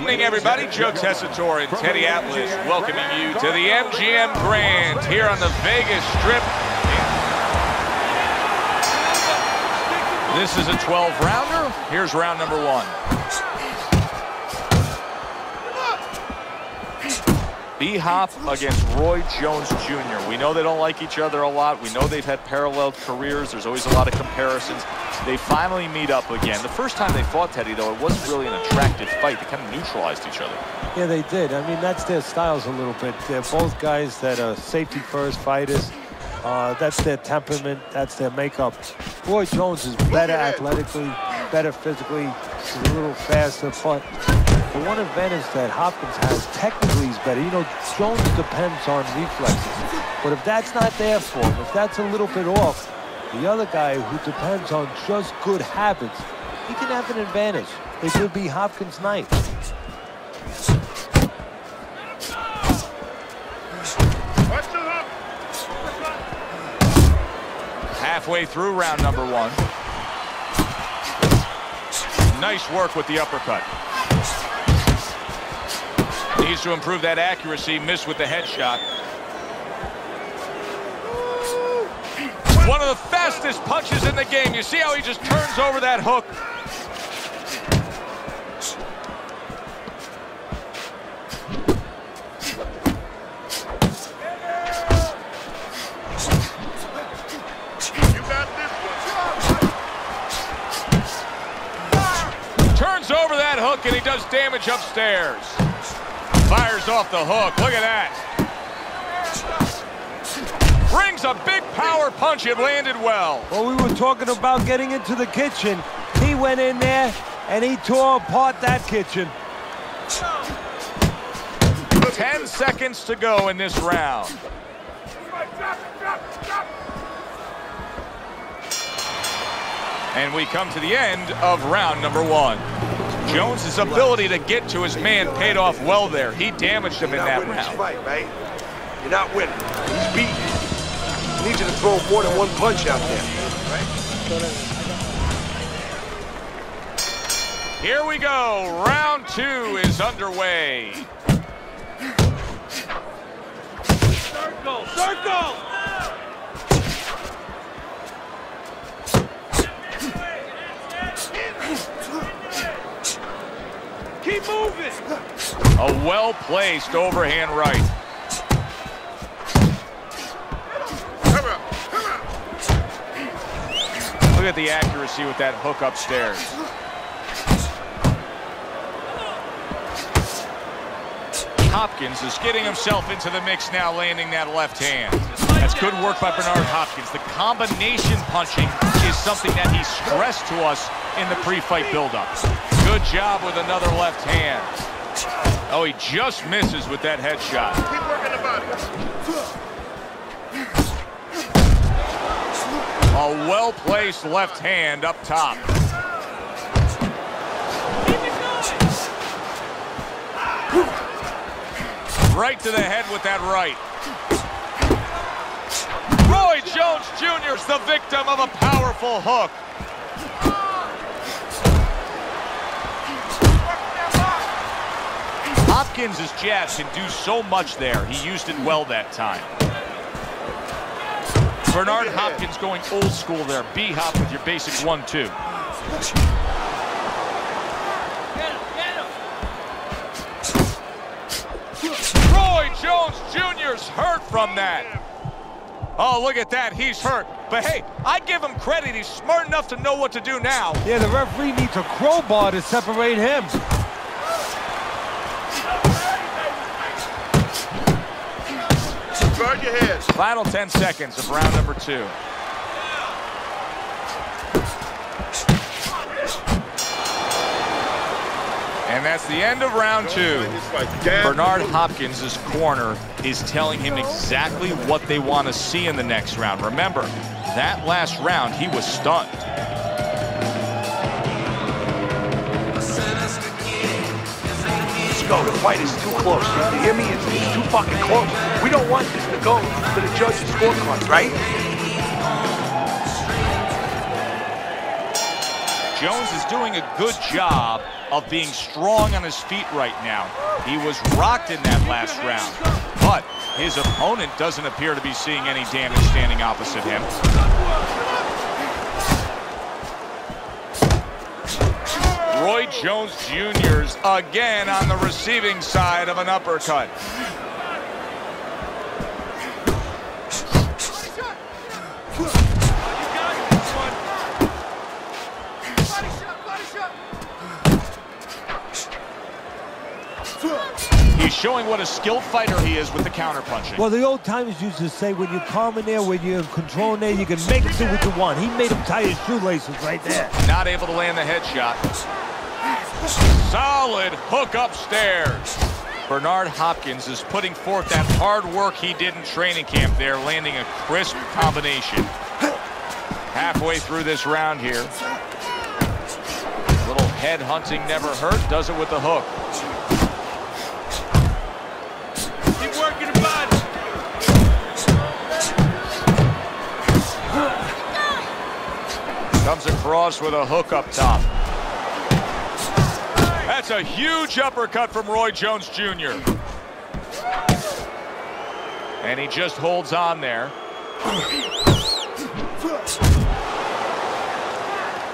evening, everybody. Joe Tessitore and Teddy Atlas welcoming you to the MGM Grand here on the Vegas Strip. This is a 12-rounder. Here's round number one. B-Hop against Roy Jones Jr. We know they don't like each other a lot. We know they've had parallel careers. There's always a lot of comparisons. They finally meet up again. The first time they fought, Teddy, though, it wasn't really an attractive fight. They kind of neutralized each other. Yeah, they did. I mean, that's their styles a little bit. They're both guys that are safety-first fighters. That's their temperament. That's their makeup. Roy Jones is better athletically, better physically. He's a little faster, but the one advantage that Hopkins has, technically, he's better. You know, Jones depends on reflexes. But if that's not there for him, if that's a little bit off, the other guy who depends on just good habits, he can have an advantage. It could be Hopkins' night. Halfway through round number one. Nice work with the uppercut. Needs to improve that accuracy. Missed with the headshot. One of the fastest punches in the game. You see how he just turns over that hook. Turns over that hook and he does damage upstairs. Fires off the hook. Look at that. Brings a big power punch. It landed well. Well, we were talking about getting into the kitchen. He went in there and he tore apart that kitchen. 10 seconds to go in this round. And we come to the end of round number one. Jones' ability to get to his man paid off well there. He damaged him in that round. Fight, right? You're not winning. He's beating you. He needs you to throw more than one punch out there. Here we go. Round two is underway. Circle! Circle! Keep moving! A well-placed overhand right. Look at the accuracy with that hook upstairs. Hopkins is getting himself into the mix now, landing that left hand. That's good work by Bernard Hopkins. The combination punching is something that he stressed to us in the pre-fight buildup. Good job with another left hand. Oh, he just misses with that headshot. Keep working the body. A well-placed left hand up top. Right to the head with that right. Roy Jones Jr. is the victim of a powerful hook. Hopkins' jabs can do so much there. He used it well that time. Bernard Hopkins going old school there. B-Hop with your basic 1-2. Roy Jones Jr.'s hurt from that. Oh, look at that. He's hurt. But hey, I give him credit. He's smart enough to know what to do now. Yeah, the referee needs a crowbar to separate him. Guard your head. Final 10 seconds of round number two. And that's the end of round two. Bernard Hopkins' corner is telling him exactly what they want to see in the next round. Remember, that last round, he was stunned. Let's go. The fight is too close. You hear me? It's too fucking close. We don't want this to go to the judges' scorecards, right? Jones is doing a good job of being strong on his feet right now. He was rocked in that last round, but his opponent doesn't appear to be seeing any damage standing opposite him. Roy Jones Jr.'s again on the receiving side of an uppercut. He's showing what a skilled fighter he is with the counterpunching. Well, the old timers used to say, when you're calm in there, when you're in control in there, you can make it do what you want. He made him tie his shoelaces right there. Not able to land the headshot. Solid hook upstairs. Bernard Hopkins is putting forth that hard work he did in training camp there, landing a crisp combination. Halfway through this round here. Little head hunting never hurt, does it with the hook. Keep working the body. Comes across with a hook up top. That's a huge uppercut from Roy Jones Jr. And he just holds on there.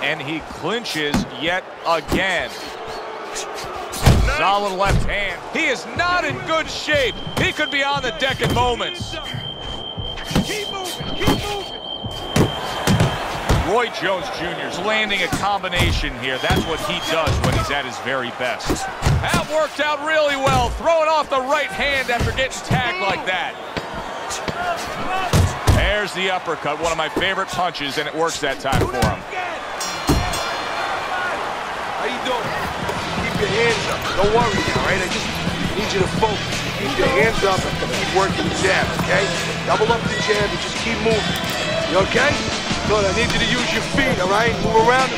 And he clinches yet again. Solid left hand. He is not in good shape. He could be on the deck in moments. Keep moving, keep moving. Roy Jones Jr. is landing a combination here. That's what he does when he's at his very best. That worked out really well. Throwing off the right hand after getting tagged like that. There's the uppercut, one of my favorite punches, and it works that time for him. How you doing? Keep your hands up. Don't worry now, right? I just need you to focus. Keep your hands up and keep working the jab, okay? Double up the jab and just keep moving. You okay? Good, I need you to use your feet, all right? Move around.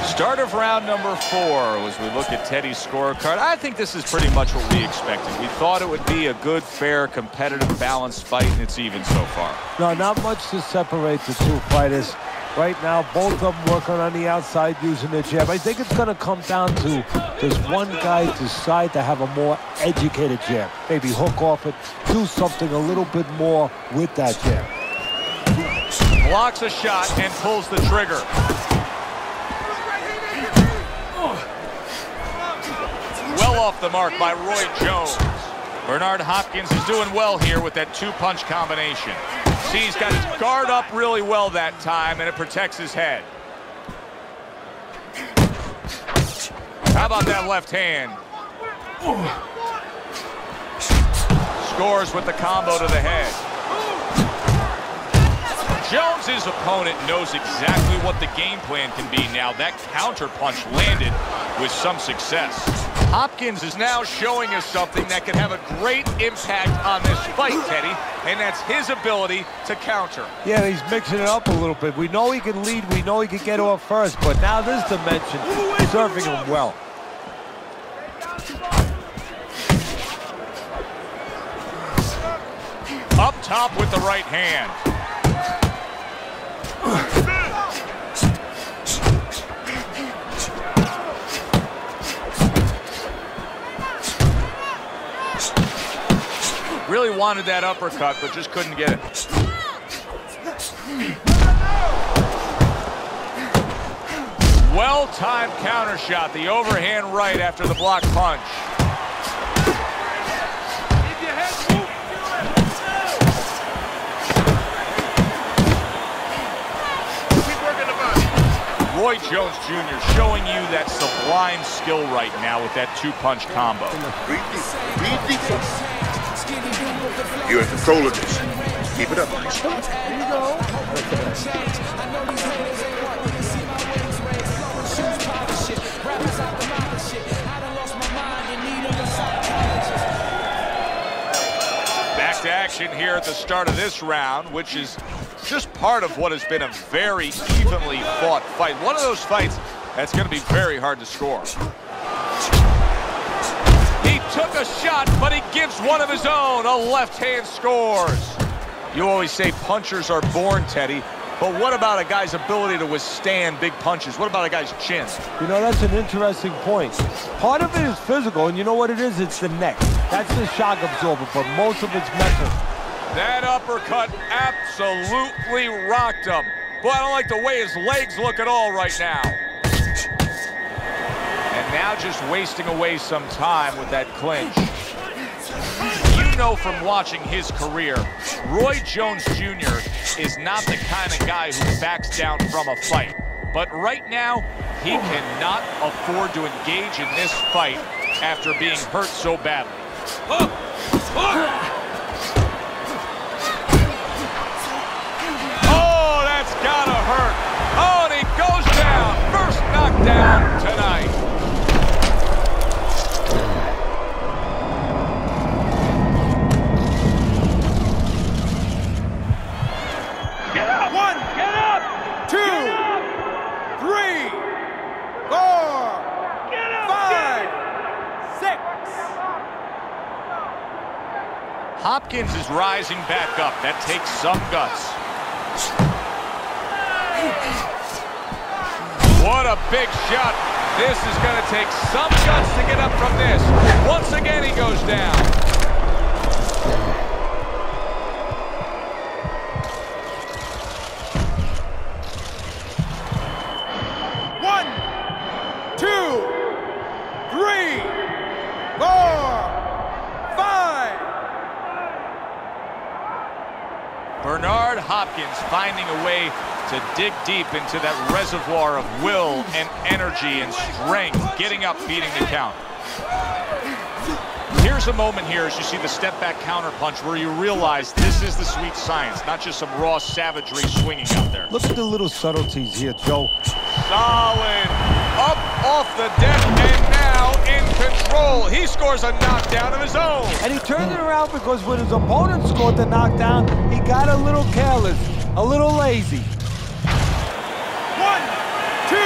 Start of round number 4 as we look at Teddy's scorecard. I think this is pretty much what we expected. We thought it would be a good, fair, competitive, balanced fight, and it's even so far. No, not much to separate the two fighters. Right now, both of them working on the outside using their jab. I think it's going to come down to does one guy decide to have a more educated jab. Maybe hook off it, do something a little bit more with that jab. Blocks a shot and pulls the trigger. Well off the mark by Roy Jones. Bernard Hopkins is doing well here with that two-punch combination. See, he's got his guard up really well that time, and it protects his head. How about that left hand? Scores with the combo to the head. Jones's opponent knows exactly what the game plan can be now. That counter punch landed with some success. Hopkins is now showing us something that could have a great impact on this fight, Teddy, and that's his ability to counter. Yeah, he's mixing it up a little bit. We know he can lead, we know he can get off first, but now this dimension, serving him well. Up top with the right hand. Really wanted that uppercut, but just couldn't get it. Well-timed counter shot, the overhand right after the block punch. Roy Jones Jr. showing you that sublime skill right now with that two-punch combo. Breathe deep. You're in control of this. Keep it up. Here you go. Back to action here at the start of this round, which is just part of what has been a very evenly fought fight. One of those fights that's going to be very hard to score. He took a shot, but he gives one of his own. A left hand scores. You always say punchers are born, Teddy. But what about a guy's ability to withstand big punches? What about a guy's chin? You know, that's an interesting point. Part of it is physical, and you know what it is? It's the neck. That's the shock absorber, but most of it's mental. That uppercut absolutely rocked him. Boy, I don't like the way his legs look at all right now. And now just wasting away some time with that clinch. You know from watching his career, Roy Jones Jr. is not the kind of guy who backs down from a fight. But right now, he cannot afford to engage in this fight after being hurt so badly. Oh, that's gotta hurt. Oh, and he goes down. First knockdown tonight. Get up! 1, get up! 2, 3, 4, 5, 6. Hopkins is rising back up. That takes some guts. What a big shot. This is going to take some guts to get up from this. Once again, he goes down. One, 2, 3, 4, 5. Bernard Hopkins finding a way to dig deep into that reservoir of will and energy and strength, getting up, beating the count. Here's a moment here as you see the step-back counter-punch where you realize this is the sweet science, not just some raw savagery swinging out there. Look at the little subtleties here, Joe. Solid. Up off the deck and now in control. He scores a knockdown of his own. And he turned it around because when his opponent scored the knockdown, he got a little careless, a little lazy. 1, 2, 3,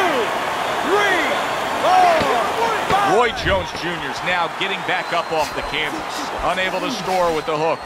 4, 5. Roy Jones Jr. is now getting back up off the canvas, unable to score with the hook.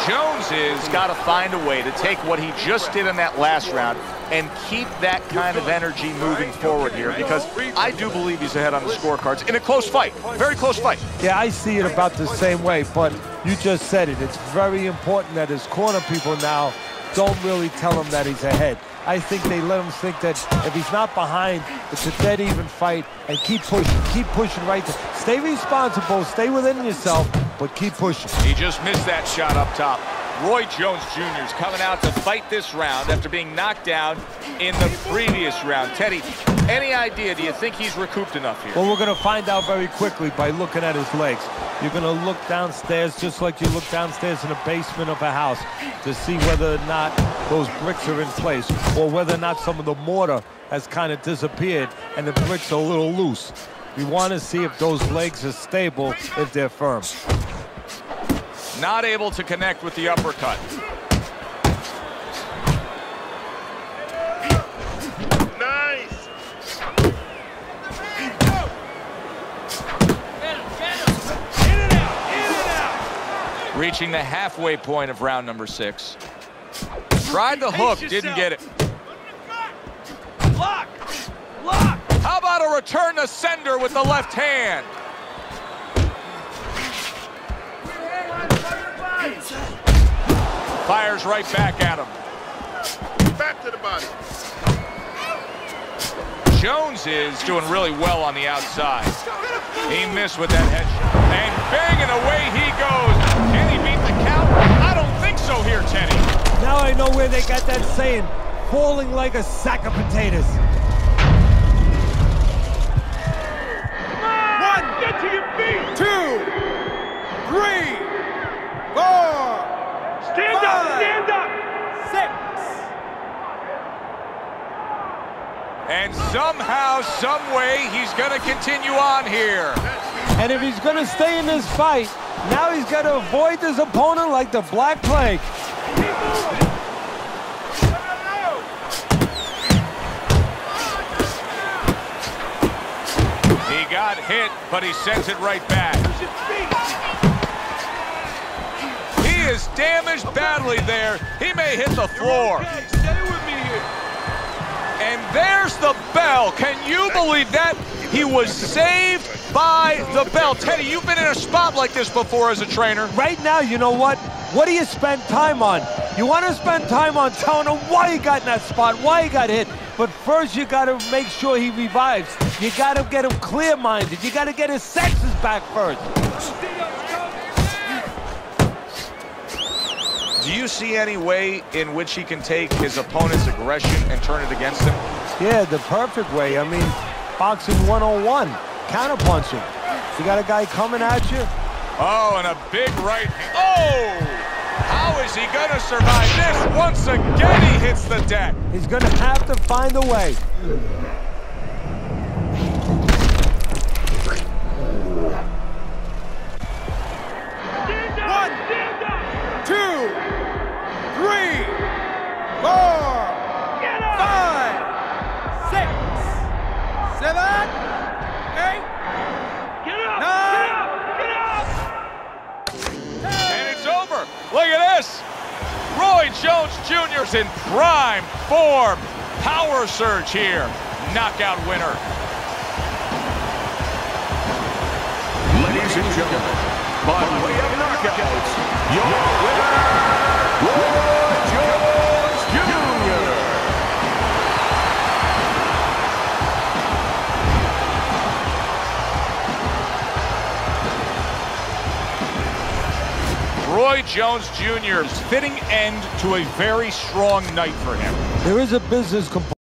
Jones has got to find a way to take what he just did in that last round and keep that kind of energy moving forward here, because I do believe he's ahead on the scorecards in a close fight, very close fight. Yeah, I see it about the same way, but you just said it. It's very important that his corner people now don't really tell him that he's ahead. I think they let him think that if he's not behind, it's a dead even fight, and keep pushing right there. Stay responsible, stay within yourself, but keep pushing. He just missed that shot up top. Roy Jones Jr. is coming out to fight this round after being knocked down in the previous round. Teddy, any idea, do you think he's recouped enough here? Well, we're going to find out very quickly by looking at his legs. You're going to look downstairs just like you look downstairs in the basement of a house to see whether or not those bricks are in place, or whether or not some of the mortar has kind of disappeared and the bricks are a little loose. We want to see if those legs are stable, if they're firm. Not able to connect with the uppercut. Nice. In and out. Reaching the halfway point of round number 6. Tried the hook, didn't get it. Lock. Lock. How about a return to sender with the left hand? Fires right back at him. Back to the body. Jones is doing really well on the outside. He missed with that head shot. And banging away he goes. Can he beat the count? I don't think so here, Teddy. Now I know where they got that saying, falling like a sack of potatoes. 1, get to your feet. 2, 3, 4. Stand up, stand up. 6. And somehow, some way, he's going to continue on here. And if he's going to stay in this fight, now he's got to avoid this opponent like the Black Plague. He got hit, but he sends it right back. He is damaged badly there. He may hit the floor. Okay. Stay with me here. And there's the bell. Can you believe that? He was saved by the bell. Teddy, you've been in a spot like this before as a trainer. Right now, you know what? What do you spend time on? You want to spend time on telling him why he got in that spot, why he got hit. But first, you got to make sure he revives. You got to get him clear-minded. You got to get his senses back first. Do you see any way in which he can take his opponent's aggression and turn it against him? Yeah, the perfect way. I mean, boxing 101, counterpunching. You got a guy coming at you. Oh, and a big right hand. Oh! How is he going to survive this? Once again, he hits the deck. He's going to have to find a way. One, 2, 3, 4, 5, 6, 7, 8, 9, And it's over. Look at this. Roy Jones Jr.'s in prime form. Power surge here. Knockout winner. Ladies and gentlemen, by way of knockouts, your winner, Roy Jones Jr. Roy Jones Jr.'s fitting end to a very strong night for him. There is a business component.